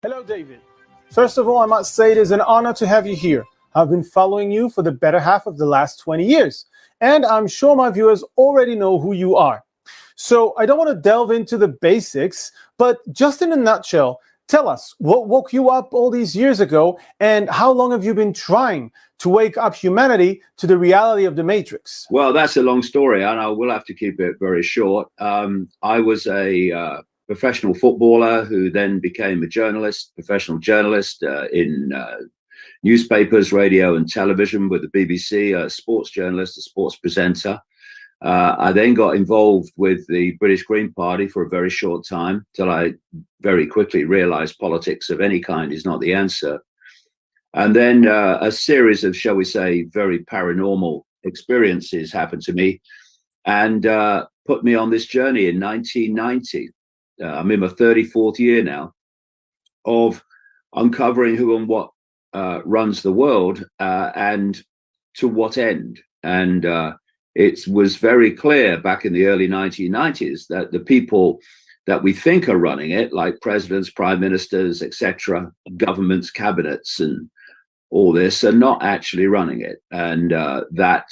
Hello, David. First of all, I must say it is an honor to have you here. I've been following you for the better half of the last 20 years, and I'm sure my viewers already know who you are. So I don't want to delve into the basics, but just in a nutshell, tell us what woke you up all these years ago, and how long have you been trying to wake up humanity to the reality of the Matrix? Well, that's a long story, and I will have to keep it very short. I was a professional footballer who then became a professional journalist in newspapers, radio and television with the BBC, a sports journalist, a sports presenter. I then got involved with the British Green Party for a very short time till I very quickly realized politics of any kind is not the answer. And then a series of, shall we say, very paranormal experiences happened to me and put me on this journey in 1990. I'm in my 34th year now of uncovering who and what runs the world and to what end. And it was very clear back in the early 1990s that the people that we think are running it, like presidents, prime ministers, etc., governments, cabinets, and all this, are not actually running it. And that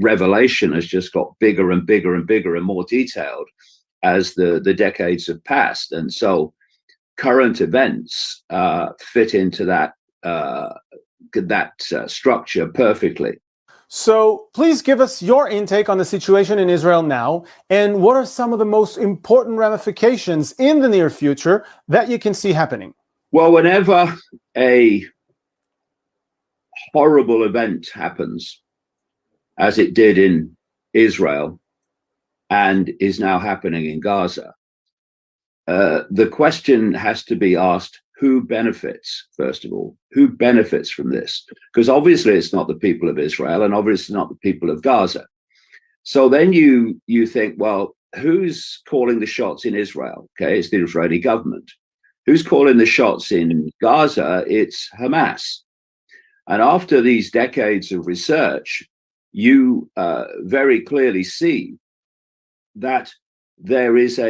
revelation has just got bigger and bigger and bigger and more detailed as the decades have passed. And so current events fit into that structure perfectly. So please give us your intake on the situation in Israel now, and what are some of the most important ramifications in the near future that you can see happening? Well, whenever a horrible event happens, as it did in Israel and is now happening in Gaza, the question has to be asked, who benefits, first of all? Who benefits from this? Because obviously it's not the people of Israel and obviously not the people of Gaza. So then you think, well, who's calling the shots in Israel? Okay, it's the Israeli government. Who's calling the shots in Gaza? It's Hamas. And after these decades of research, you very clearly see that there is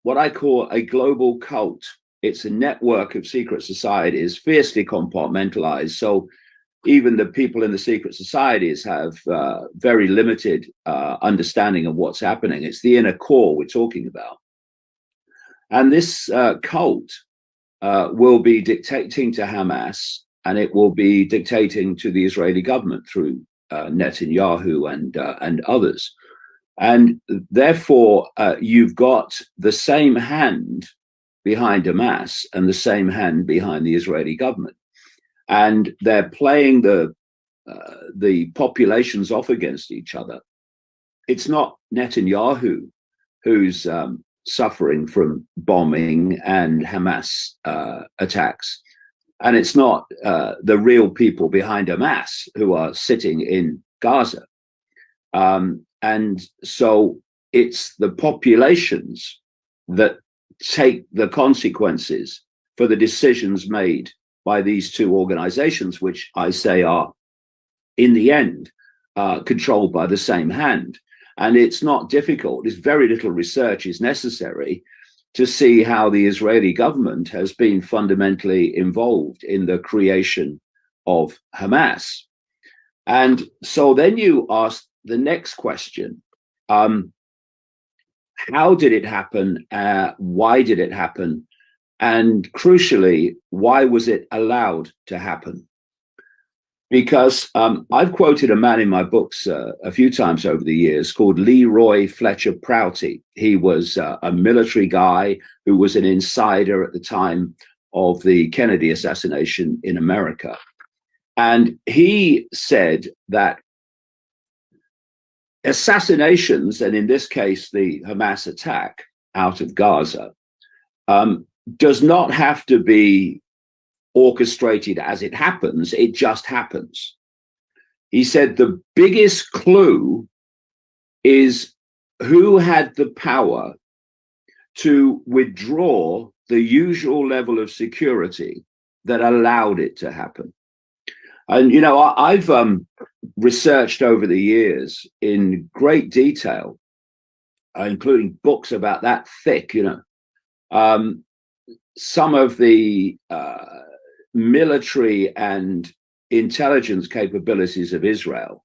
what I call a global cult. It's a network of secret societies, fiercely compartmentalized. So even the people in the secret societies have very limited understanding of what's happening. It's the inner core we're talking about. And this cult will be dictating to Hamas, and it will be dictating to the Israeli government through Netanyahu and others. And therefore, you've got the same hand behind Hamas and the same hand behind the Israeli government. And they're playing the populations off against each other. It's not Netanyahu who's suffering from bombing and Hamas attacks. And it's not the real people behind Hamas who are sitting in Gaza. And so it's the populations that take the consequences for the decisions made by these two organizations, which I say are, in the end, controlled by the same hand. And it's not difficult. It's very little research is necessary to see how the Israeli government has been fundamentally involved in the creation of Hamas. And so then you ask the next question, how did it happen? Why did it happen? And crucially, why was it allowed to happen? Because I've quoted a man in my books a few times over the years called Leroy Fletcher Prouty. He was a military guy who was an insider at the time of the Kennedy assassination in America. And he said that assassinations, and in this case, the Hamas attack out of Gaza, does not have to be orchestrated as it happens. It just happens. He said the biggest clue is who had the power to withdraw the usual level of security that allowed it to happen. And, you know, I've researched over the years in great detail, including books about that thick, you know, some of the military and intelligence capabilities of Israel.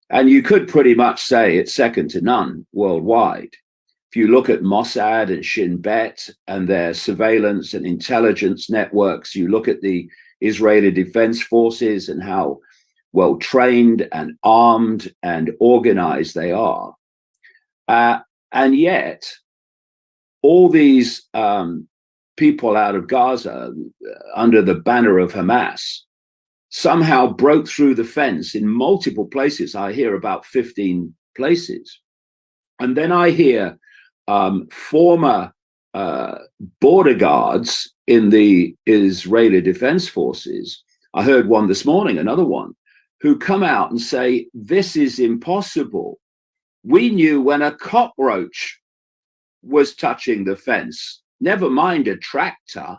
And you could pretty much say it's second to none worldwide. If you look at Mossad and Shin Bet and their surveillance and intelligence networks, you look at the Israeli Defense Forces and how well trained and armed and organized they are. And yet, all these people out of Gaza under the banner of Hamas somehow broke through the fence in multiple places. I hear about 15 places. And then I hear former border guards in the Israeli Defense Forces. I heard one this morning, another one, who come out and say, this is impossible. We knew when a cockroach was touching the fence, never mind a tractor.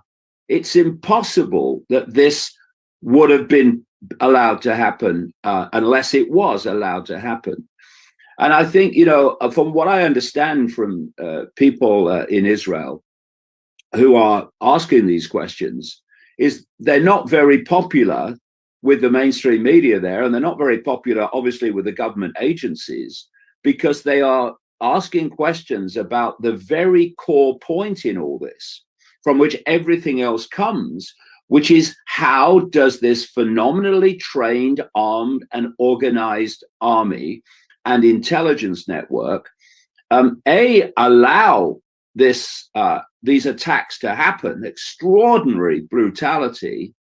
It's impossible that this would have been allowed to happen unless it was allowed to happen. And I think, you know, from what I understand from people in Israel who are asking these questions, is they're not very popular with the mainstream media there, and they're not very popular, obviously, with the government agencies, because they are asking questions about the very core point in all this, from which everything else comes, which is how does this phenomenally trained, armed, and organized army and intelligence network allow this these attacks to happen, extraordinary brutality,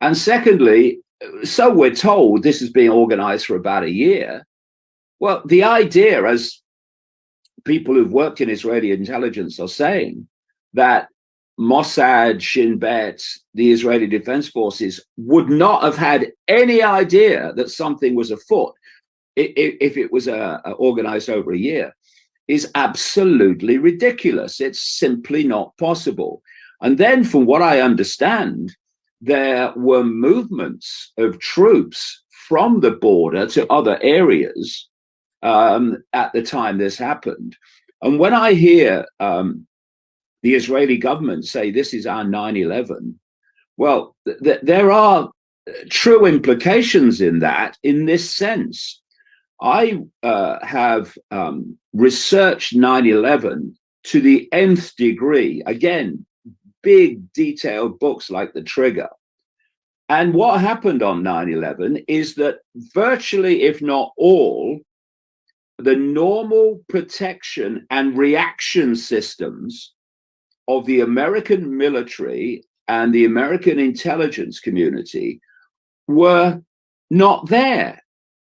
and secondly, so we're told this has been organized for about a year. Well, the idea, as people who've worked in Israeli intelligence are saying, that Mossad, Shin Bet, the Israeli Defense Forces would not have had any idea that something was afoot if it was organized over a year, is absolutely ridiculous. It's simply not possible. And then, from what I understand, there were movements of troops from the border to other areas at the time this happened. And when I hear the Israeli government say this is our 9/11, well, there are true implications in that, in this sense. I have researched 9/11 to the nth degree. Again, big detailed books like The Trigger. And what happened on 9/11 is that virtually, if not all, the normal protection and reaction systems of the American military and the American intelligence community were not there.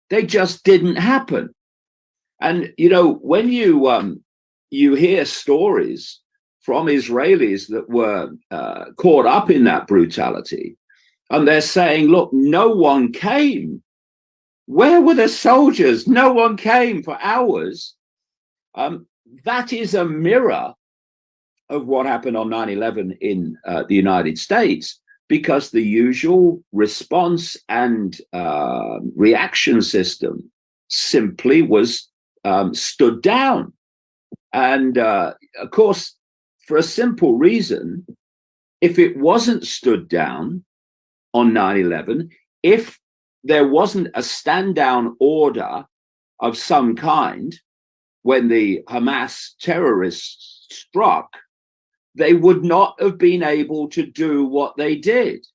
They just didn't happen. And, you know, when you hear stories from Israelis that were caught up in that brutality, and they're saying, look, no one came. Where were the soldiers? No one came for hours. That is a mirror of what happened on 9/11 in the United States, because the usual response and reaction system simply was stood down. And of course, for a simple reason, if it wasn't stood down on 9/11, if there wasn't a stand down order of some kind when the Hamas terrorists struck, they would not have been able to do what they did.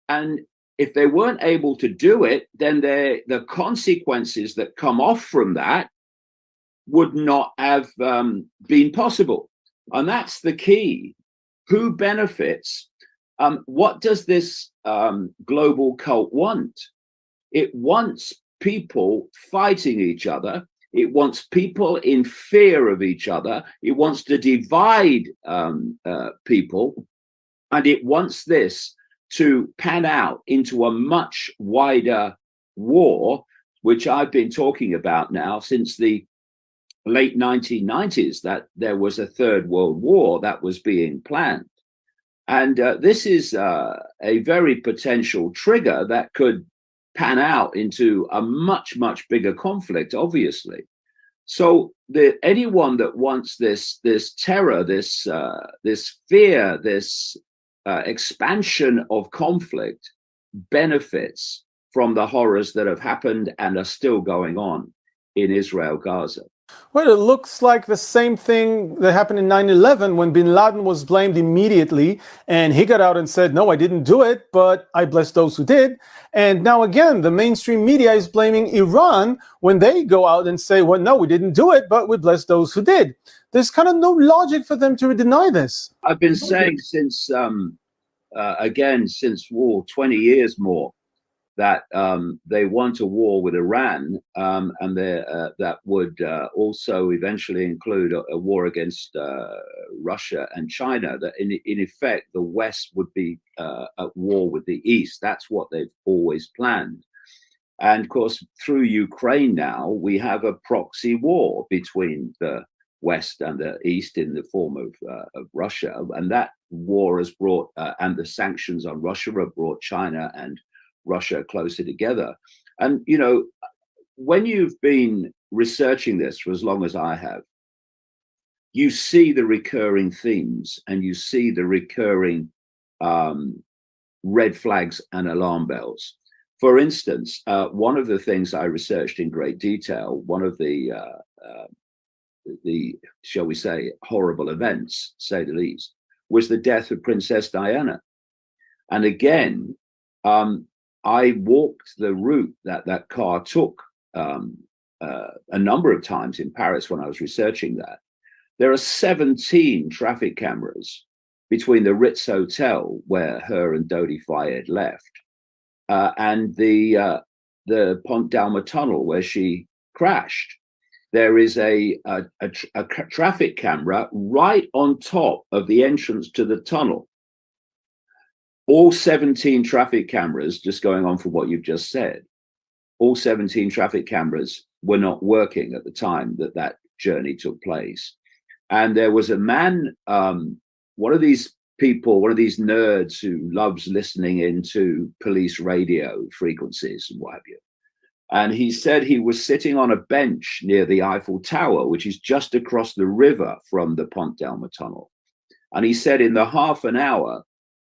And if they weren't able to do it, then the consequences that come off from that would not have been possible. And that's the key. Who benefits? What does this global cult want? It wants people fighting each other. It wants people in fear of each other. It wants to divide people. And it wants this to pan out into a much wider war, which I've been talking about now since the late 1990s, that there was a third world war that was being planned. And this is a very potential trigger that could pan out into a much, much bigger conflict, obviously. So anyone that wants this terror, this fear, this expansion of conflict benefits from the horrors that have happened and are still going on in Israel, Gaza. Well, it looks like the same thing that happened in 9/11 when bin Laden was blamed immediately and he got out and said, no, I didn't do it, but I bless those who did. And now again, the mainstream media is blaming Iran when they go out and say, well, no, we didn't do it, but we bless those who did. There's kind of no logic for them to deny this. I've been saying since, since war, 20 years more, that they want a war with Iran, and that would also eventually include a war against Russia and China, that in effect the West would be at war with the East. That's what they've always planned. And of course, through Ukraine now, we have a proxy war between the West and the East in the form of Russia. And that war has brought, and the sanctions on Russia have brought China and Russia closer together. And, you know, when you've been researching this for as long as I have, you see the recurring themes and you see the recurring red flags and alarm bells. For instance, one of the things I researched in great detail, one of the shall we say, horrible events, say the least, was the death of Princess Diana. And again, I walked the route that car took a number of times in Paris when I was researching that. There are 17 traffic cameras between the Ritz Hotel, where her and Dodi Fayed left, and the Pont d'Alma tunnel where she crashed. There is a traffic camera right on top of the entrance to the tunnel. All 17 traffic cameras, just going on from what you've just said, all 17 traffic cameras were not working at the time that journey took place. And there was a man, one of these people, one of these nerds who loves listening into police radio frequencies and what have you. And he said he was sitting on a bench near the Eiffel Tower, which is just across the river from the Pont d'Alma tunnel. And he said in the half an hour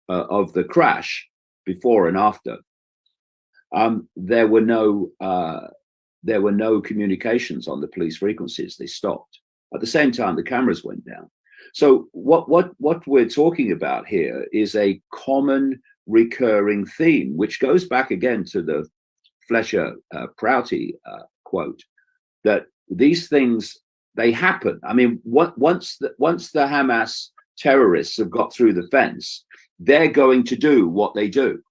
of the crash, before and after, there were no communications on the police frequencies. They stopped. At the same time, the cameras went down. So what we're talking about here is a common recurring theme, which goes back again to the Fletcher Prouty quote, that these things, they happen. I mean, once the Hamas terrorists have got through the fence, they're going to do what they do.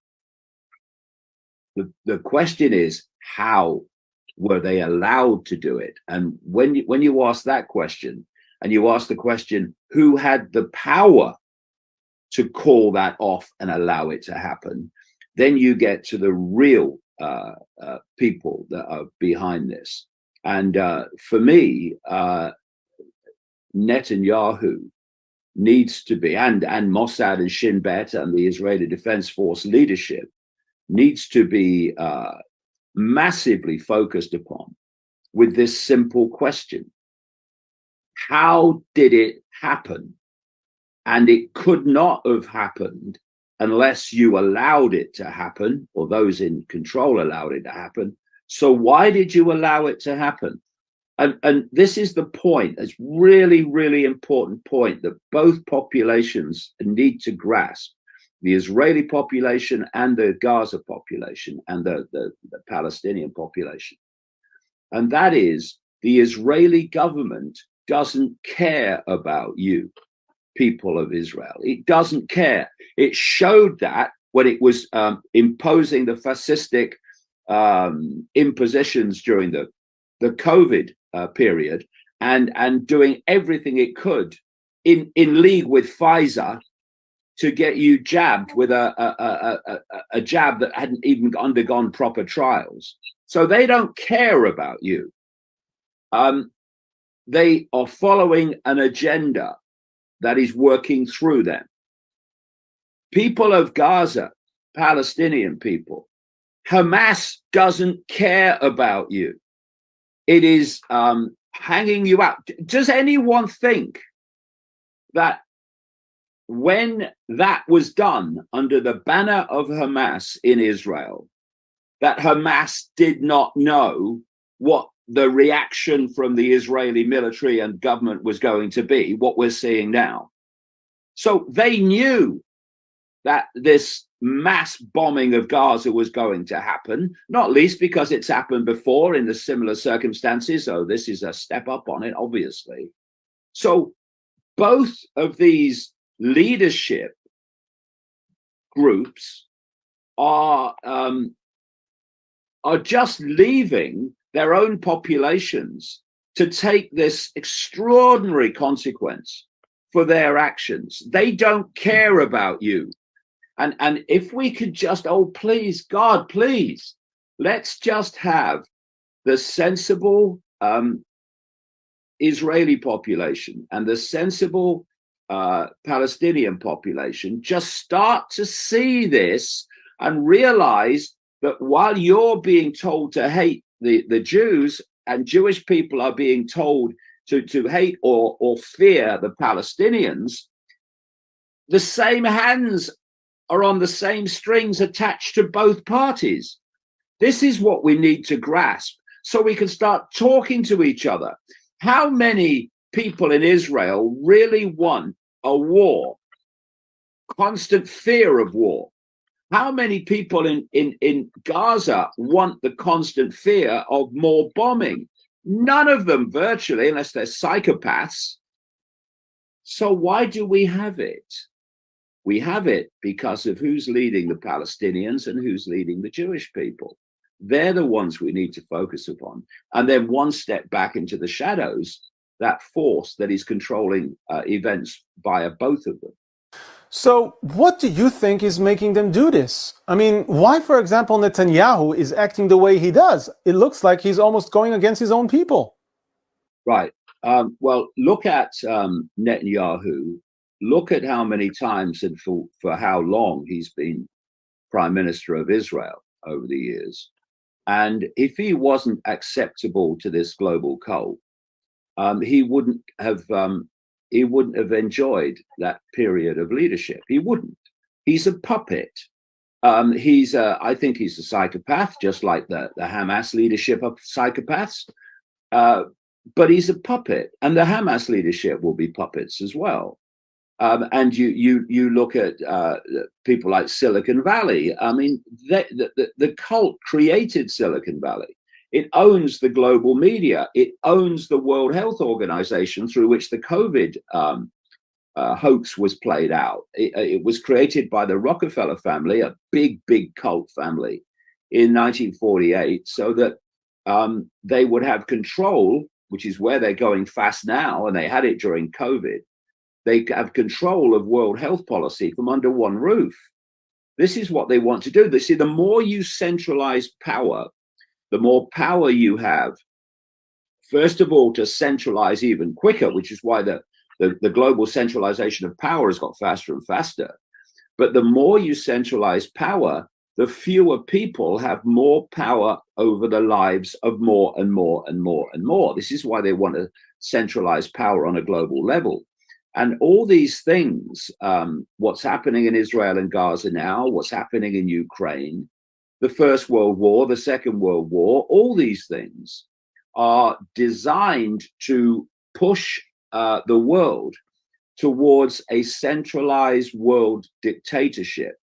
The question is, how were they allowed to do it? And when you ask that question, and you ask the question, who had the power to call that off and allow it to happen, then you get to the real people that are behind this. And for me, Netanyahu needs to be, and Mossad and Shin Bet and the Israeli Defense Force leadership needs to be massively focused upon with this simple question. How did it happen? And it could not have happened unless you allowed it to happen, or those in control allowed it to happen. So why did you allow it to happen? And this is the point, it's really, really important point that both populations need to grasp, the Israeli population and the Gaza population and the Palestinian population. And that is, the Israeli government doesn't care about you, people of Israel. It doesn't care. It showed that when it was imposing the fascistic impositions during the COVID period, and doing everything it could in league with Pfizer to get you jabbed with a jab that hadn't even undergone proper trials. So they don't care about you. They are following an agenda that is working through them. People of Gaza, Palestinian people, Hamas doesn't care about you. It is hanging you out. Does anyone think that when that was done under the banner of Hamas in Israel, that Hamas did not know what the reaction from the Israeli military and government was going to be, what we're seeing now? So they knew that this mass bombing of Gaza was going to happen, not least because it's happened before in the similar circumstances. So this is a step up on it, obviously. So both of these leadership groups are just leaving their own populations to take this extraordinary consequence for their actions. They don't care about you. And if we could just, oh, please, God, please, let's just have the sensible Israeli population and the sensible Palestinian population just start to see this and realize that while you're being told to hate the Jews, and Jewish people are being told to hate or fear the Palestinians, the same hands are on the same strings attached to both parties. This is what we need to grasp so we can start talking to each other. How many people in Israel really want a war, constant fear of war? How many people in Gaza want the constant fear of more bombing? None of them, virtually, unless they're psychopaths. So why do we have it? We have it because of who's leading the Palestinians and who's leading the Jewish people. They're the ones we need to focus upon. And then one step back into the shadows, that force that is controlling events via both of them. So what do you think is making them do this? I mean, why, for example, Netanyahu is acting the way he does? It looks like he's almost going against his own people. Right. Well, look at Netanyahu. Look at how many times and for how long he's been prime minister of Israel over the years. And if he wasn't acceptable to this global cult, he wouldn't have enjoyed that period of leadership. He wouldn't. He's a puppet. I think he's a psychopath, just like the Hamas leadership of psychopaths. But he's a puppet, and the Hamas leadership will be puppets as well. And you look at people like Silicon Valley. I mean, the cult created Silicon Valley. It owns the global media. It owns the World Health Organization, through which the COVID hoax was played out. It was created by the Rockefeller family, a big cult family, in 1948, so that they would have control, which is where they're going fast now, and they had it during COVID. They have control of world health policy from under one roof. This is what they want to do. They see the more you centralize power, the more power you have, first of all, to centralize even quicker, which is why the global centralization of power has got faster and faster. But the more you centralize power, the fewer people have more power over the lives of more and more and more and more. This is why they want to centralize power on a global level. And all these things, what's happening in Israel and Gaza now, what's happening in Ukraine, the First World War, the Second World War, all these things are designed to push the world towards a centralized world dictatorship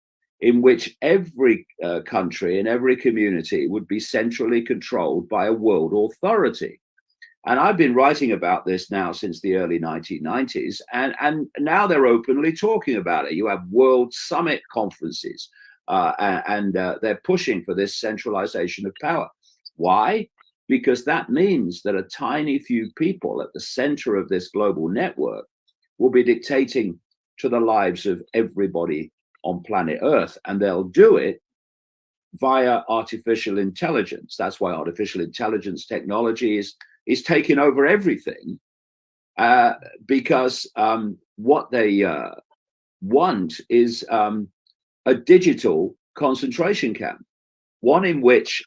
in which every country and every community would be centrally controlled by a world authority. And I've been writing about this now since the early 1990s, and now they're openly talking about it. You have world summit conferences, and they're pushing for this centralization of power. Why? Because that means that a tiny few people at the center of this global network will be dictating to the lives of everybody on planet Earth, and they'll do it via artificial intelligence. That's why artificial intelligence technology is taking over everything, because what they want is a digital concentration camp, one in which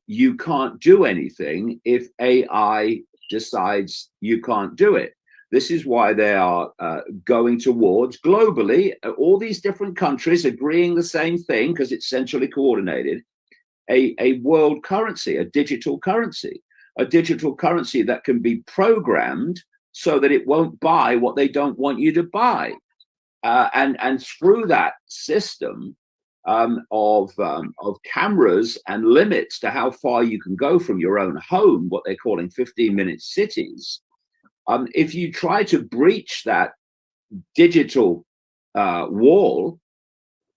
you can't do anything if AI decides you can't do it. This is why they are going towards globally, all these different countries agreeing the same thing because it's centrally coordinated, a world currency, a digital currency that can be programmed so that it won't buy what they don't want you to buy. And through that system of cameras and limits to how far you can go from your own home, what they're calling 15-minute cities, if you try to breach that digital wall,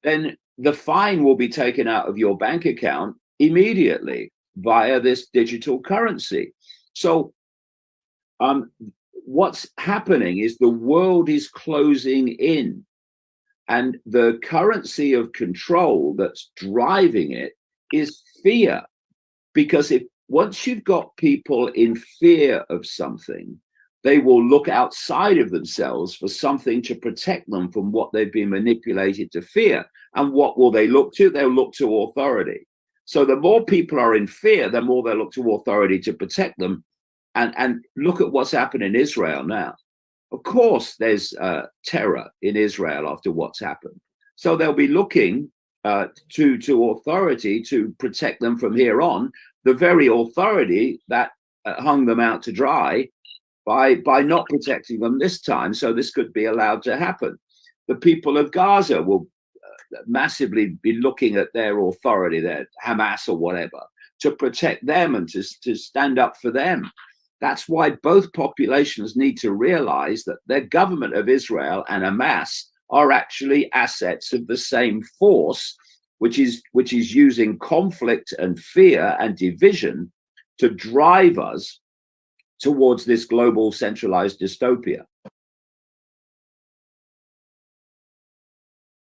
then the fine will be taken out of your bank account immediately via this digital currency. So what's happening is the world is closing in, and the currency of control that's driving it is fear. Because once you've got people in fear of something, they will look outside of themselves for something to protect them from what they've been manipulated to fear. And what will they look to? They'll look to authority. So the more people are in fear, the more they look to authority to protect them. And look at what's happened in Israel now. Of course, there's terror in Israel after what's happened. So they'll be looking to authority to protect them from here on, the very authority that hung them out to dry by not protecting them this time. So this could be allowed to happen. The people of Gaza will massively be looking at their authority, their Hamas or whatever, to protect them and to stand up for them. That's why both populations need to realize that the government of Israel and Hamas are actually assets of the same force, which is using conflict and fear and division to drive us towards this global centralized dystopia.